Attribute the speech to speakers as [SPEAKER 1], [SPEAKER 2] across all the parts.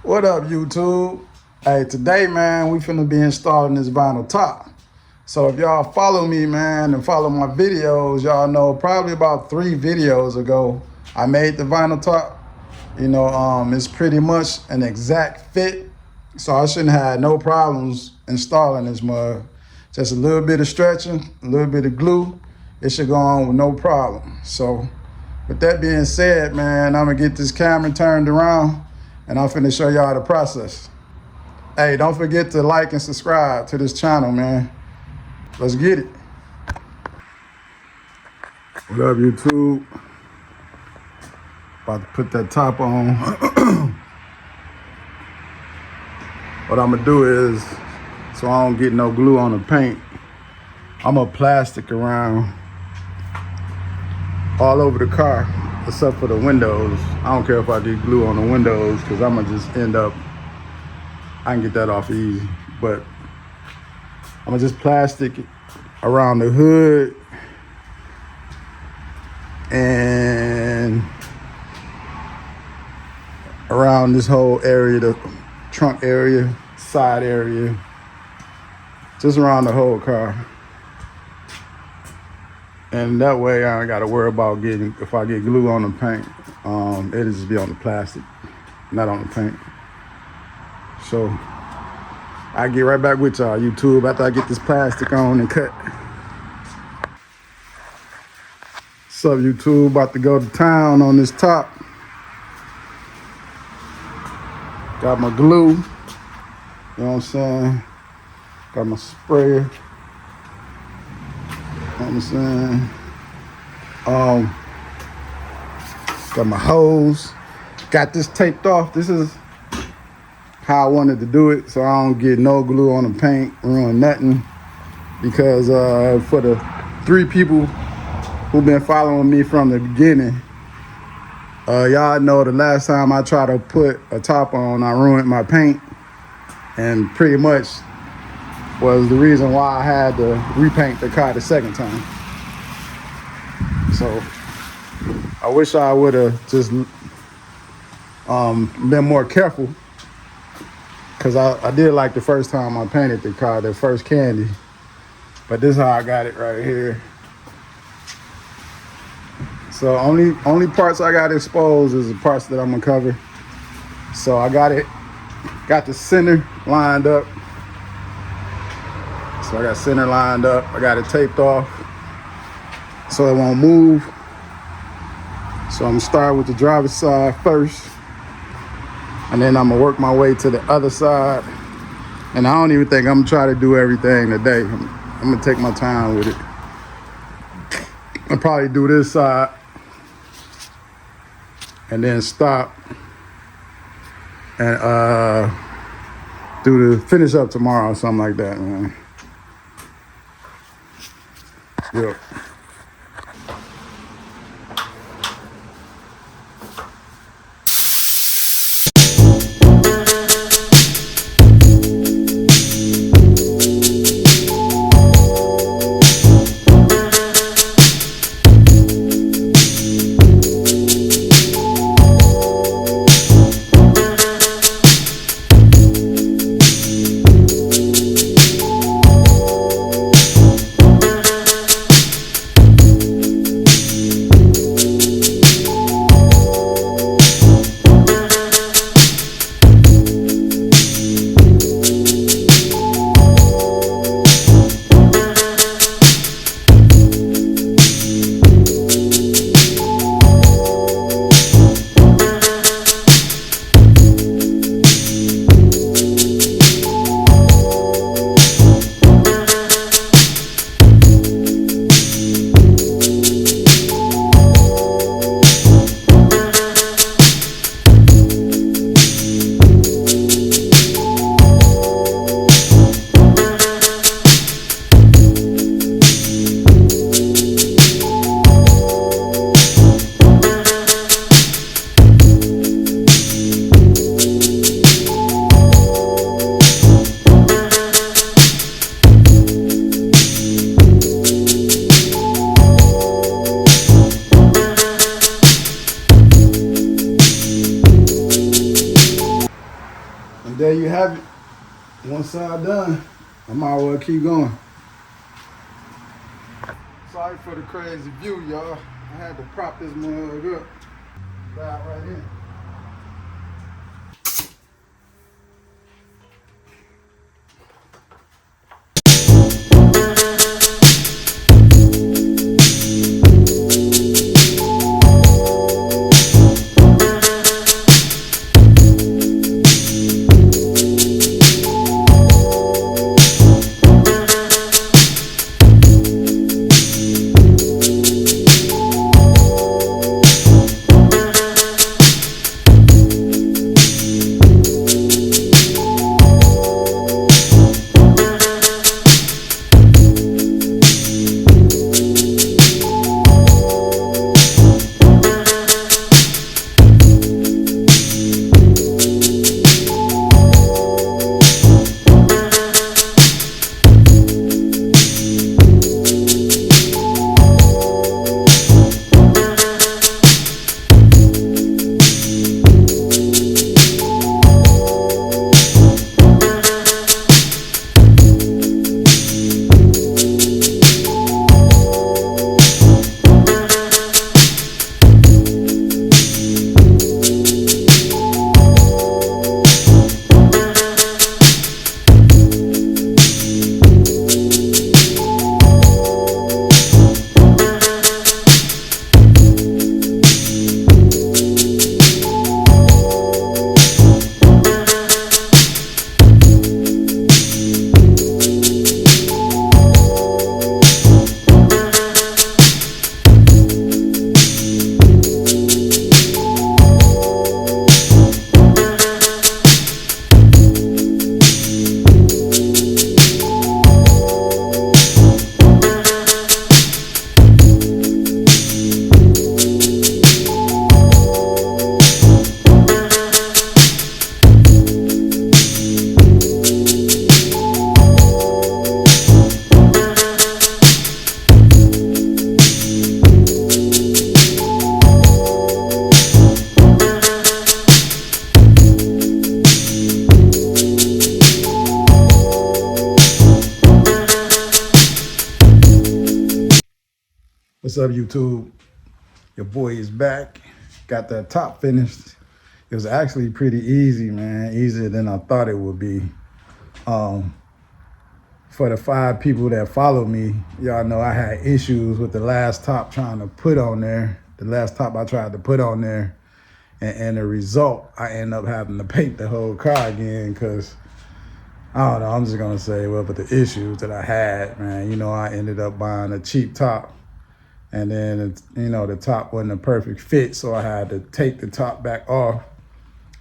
[SPEAKER 1] What up, YouTube? Hey, today, man, we finna be installing this vinyl top. So if y'all follow me, man, and follow my videos, y'all know probably about 3 videos ago, I made the vinyl top. It's pretty much an exact fit. So I shouldn't have no problems installing this mug. Just a little bit of stretching, a little bit of glue. It should go on with no problem. So with that being said, man, I'm gonna get this camera turned around and I'm finna show y'all the process. Hey, don't forget to like and subscribe to this channel, man. Let's get it. What up, YouTube? About to put that top on. What I'm gonna do is, so I don't get no glue on the paint, I'm gonna plastic around all over the car, except for the windows. I don't care if I get glue on the windows, because I'm gonna just end up, I can get that off easy, but I'm gonna just plastic around the hood and around this whole area, the trunk area, side area, just around the whole car. And that way I ain't gotta worry about getting, if I get glue on the paint, it'll just be on the plastic, not on the paint. So I get right back with y'all, YouTube, after I get this plastic on and cut. What's up, YouTube? About to go to town on this top. Got my glue, you know what I'm saying? Got my sprayer, you know what I'm saying? Got my hose. Got this taped off. This is how I wanted to do it, so I don't get no glue on the paint, ruin nothing. Because for the 3 people who've been following me from the beginning, y'all know the last time I tried to put a top on, I ruined my paint, and pretty much was the reason why I had to repaint the car the second time. So I wish I would have just been more careful, because I did like the first time I painted the car, the first candy. But this is how I got it right here. So only parts I got exposed is the parts that I'm gonna cover. So I got the center lined up. So I got center lined up. I got it taped off so it won't move. So I'm gonna start with the driver's side first, and then I'm gonna work my way to the other side. And I don't even think I'm gonna try to do everything today. I'm gonna take my time with it. I'll probably do this side and then stop and do the finish up tomorrow or something like that, man. Yep. there you have it. One side done. I might as well keep going. Sorry for the crazy view, y'all. I had to prop this mug up. Dive right in. What's up, YouTube? Your boy is back. Got that top finished. It was actually pretty easy, man. Easier than I thought it would be. For the 5 people that follow me, y'all know I had issues with the last top trying to put on there. The last top I tried to put on there. And the result, I end up having to paint the whole car again because, I don't know, I'm just going to say, well, but the issues that I had, man, you know, I ended up buying a cheap top. And then, you know, the top wasn't a perfect fit, so I had to take the top back off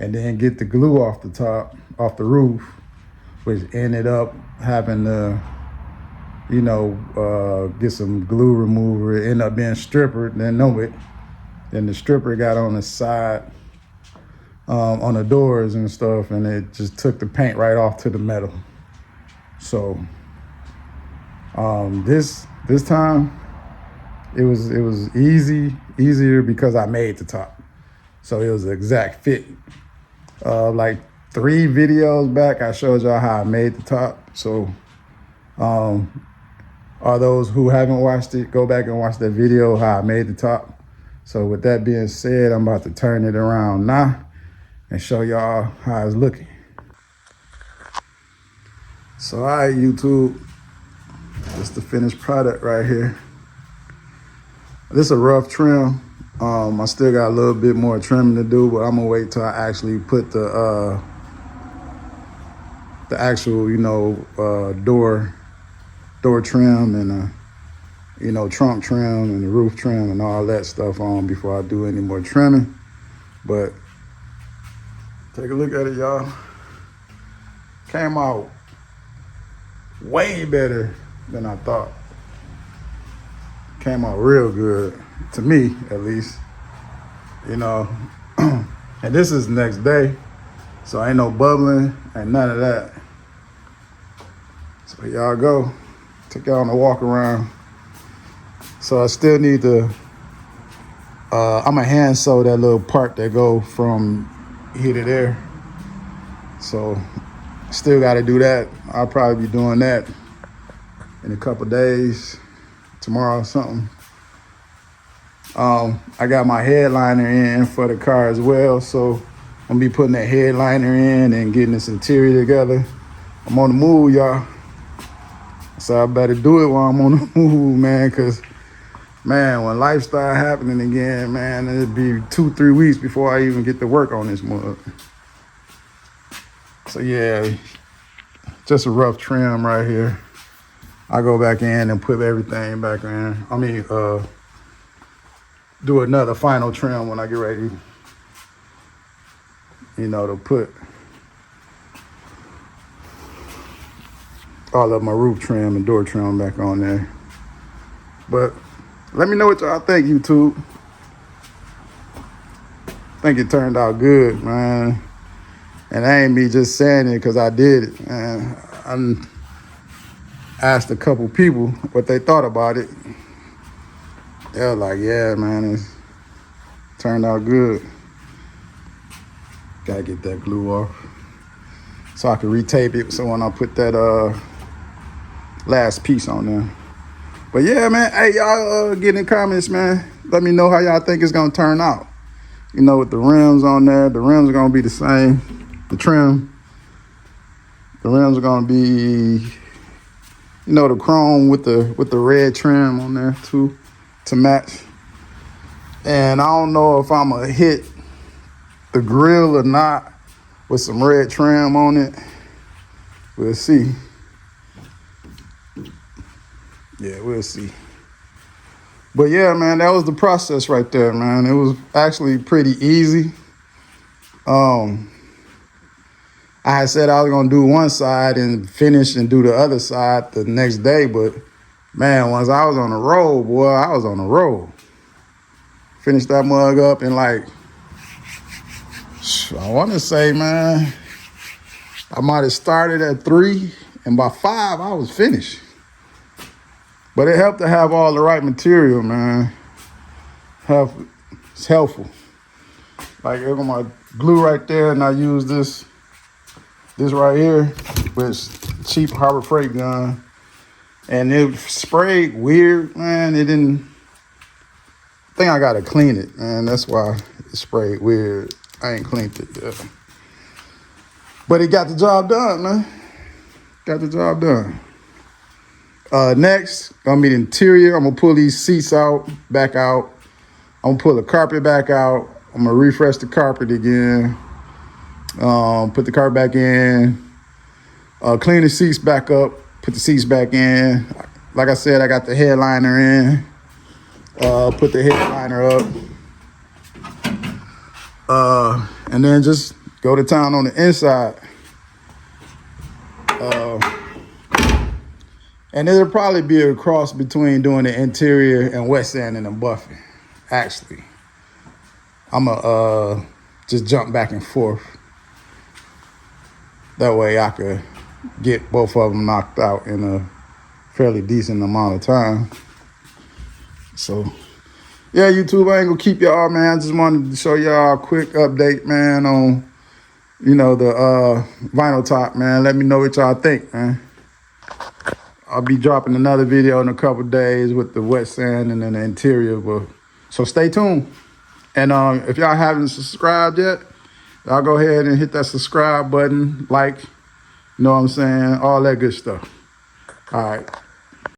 [SPEAKER 1] and then get the glue off the top, off the roof, which ended up having to, you know, get some glue remover. It ended up being stripper, didn't know it. Then the stripper got on the side, on the doors and stuff, and it just took the paint right off to the metal. So this time, it was easier because I made the top. So it was the exact fit. Like 3 videos back, I showed y'all how I made the top. So all those who haven't watched it, go back and watch that video, how I made the top. So with that being said, I'm about to turn it around now and show y'all how it's looking. So all right, YouTube, this is the finished product right here. This is a rough trim. I still got a little bit more trimming to do, but I'm gonna wait till I actually put the actual, you know, door trim and you know, trunk trim and the roof trim and all that stuff on before I do any more trimming. But take a look at it, y'all. Came out way better than I thought. Came out real good, to me at least, you know. And this is the next day, so ain't no bubbling, ain't none of that. So y'all go, take y'all on a walk around. So I still need to, I'ma hand sew that little part that go from here to there. So still got to do that. I'll probably be doing that in a couple days, tomorrow or something. I got my headliner in for the car as well, so I'm gonna be putting that headliner in and getting this interior together. I'm on the move, y'all, so I better do it while I'm on the move, man, because man, when life start happening again, man, it'll be 2-3 weeks before I even get to work on this mug. So yeah, just a rough trim right here. I go back in and put everything back in. I mean, do another final trim when I get ready, you know, to put all of my roof trim and door trim back on there. But let me know what y'all think, YouTube. I think it turned out good, man. And I ain't me just saying it because I did it, man. I asked a couple people what they thought about it. They were like, yeah, man, it turned out good. Gotta get that glue off so I can retape it so when I put that last piece on there. But yeah, man, hey, y'all get in the comments, man. Let me know how y'all think it's gonna turn out. You know, with the rims on there, the rims are gonna be the same. The trim, the rims are gonna be, you know, the chrome with the red trim on there too, to match. And I don't know if I'm gonna hit the grill or not with some red trim on it. We'll see. Yeah, we'll see. But yeah, man, that was the process right there, man. It was actually pretty easy. I had said I was gonna do one side and finish and do the other side the next day, but man, once I was on the road, boy, I was on the road. Finished that mug up in like, I wanna say, man, I might have started at 3 and by 5 I was finished. But it helped to have all the right material, man. It's helpful. Like, I got my glue right there, and I use this right here, which cheap Harbor Freight gun, and it sprayed weird, man. It didn't. I think I gotta clean it, man. That's why it sprayed weird. I ain't cleaned it yet, but it got the job done, man. Got the job done. Next, gonna be the interior. I'm gonna pull these seats back out. I'm gonna pull the carpet back out. I'm gonna refresh the carpet again. Put the carpet back in. Clean the seats back up. Put the seats back in. Like I said, I got the headliner in. Put the headliner up. And then just go to town on the inside. And it'll probably be a cross between doing the interior and wet sanding and buffing. Actually, I'm gonna just jump back and forth. That way I could get both of them knocked out in a fairly decent amount of time. So yeah, YouTube, I ain't gonna keep y'all, man. I just wanted to show y'all a quick update, man, on, you know, the vinyl top, man. Let me know what y'all think, man. I'll be dropping another video in a couple days with the wet sand and then the interior, but so stay tuned. And if y'all haven't subscribed yet, y'all go ahead and hit that subscribe button, like, you know what I'm saying, all that good stuff. All right.